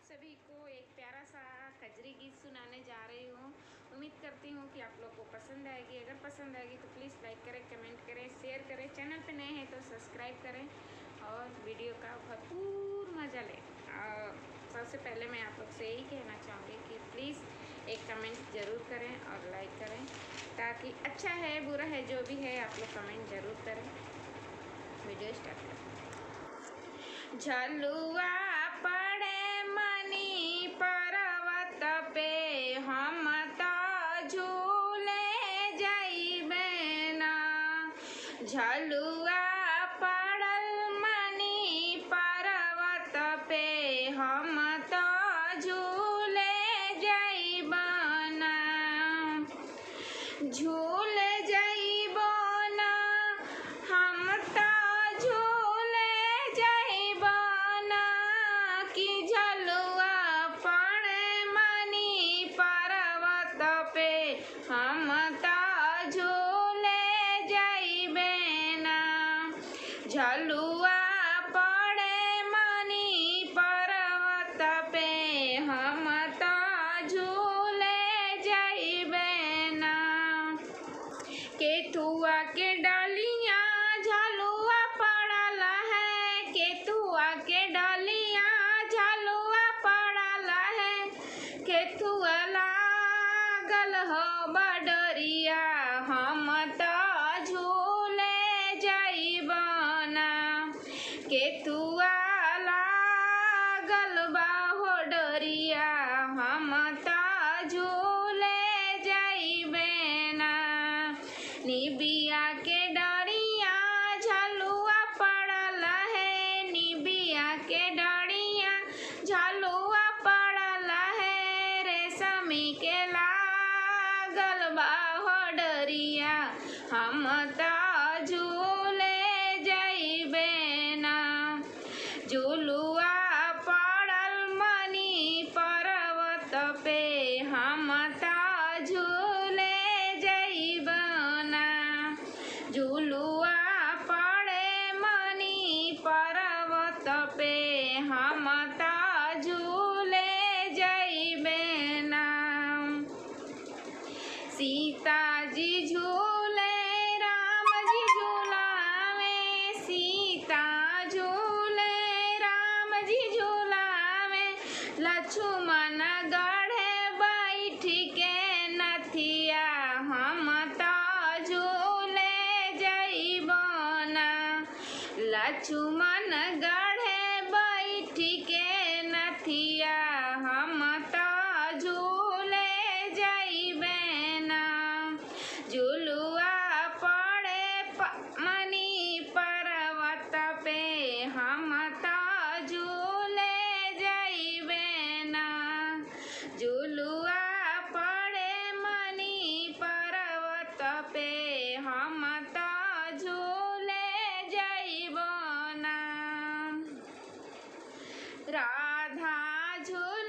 सभी को एक प्यारा सा कजरी गीत सुनाने जा रही हूँ। उम्मीद करती हूँ कि आप लोग को पसंद आएगी। अगर पसंद आएगी तो प्लीज़ लाइक करें, कमेंट करें, शेयर करें। चैनल पे नए हैं तो सब्सक्राइब करें और वीडियो का भरपूर मज़ा लें। सबसे पहले मैं आप लोग से यही कहना चाहूँगी कि प्लीज़ एक कमेंट ज़रूर करें और लाइक करें, ताकि अच्छा है बुरा है जो भी है आप लोग कमेंट ज़रूर करें। वीडियो स्टार्ट करें। झलुआ पड़े मनी पर्वत पे, हम तो झूले जाइबे ना। झलुआ पड़ल मनी पर्वत पे, हम तो झूले जाइबे ना। झूल जाइबो ना, हम तो झूले जाइबो ना। कि झलुआ पड़े मनी पर्वत पे, हम तो झूले जाइबे ना। झलुआ पड़े मनी पर्वत पे, हम तो झूले जाइबे ना। केथुआ के डालियाँ झलुआ पड़ल है, केथुआ के डालियाँ झलुआ पड़ल है। केथुआ लागल हो बडरिया, हम तो झूले जाइबो ना। केथुआ लागल बा हो डरिया, हम तो झूले जाइबे ना। निबिया के डरिया झलुआ पड़ल है, निबिया के डरिया झलुआ पड़ल है। रेशमी के लागल बा हो डरिया, हम तो झूले जाइबे ना। झुलुआ पड़ल मनी पर्वत पे, हम तो झूले जाइबे ना। झुलुआ पड़े मनी पर्वत पे, हम तो झूले जाइबे ना। सीता जी झूले राम जी झूलावे, सीता झूले राम जी झूलावे। लक्ष्मण गढ़े बैठ के नथिया, हम तो झूले जाइबो ना। लक्ष्मण गढ़े बैठ के नथिया, हम तो झूले जाइबे ना। झुलुआ पड़े मनी पर्वत पे, हम तो झूले जाइबे ना। झुलुआ पड़े मनी पर्वत पे, हम तो झूले जाइबो ना। राधा झूले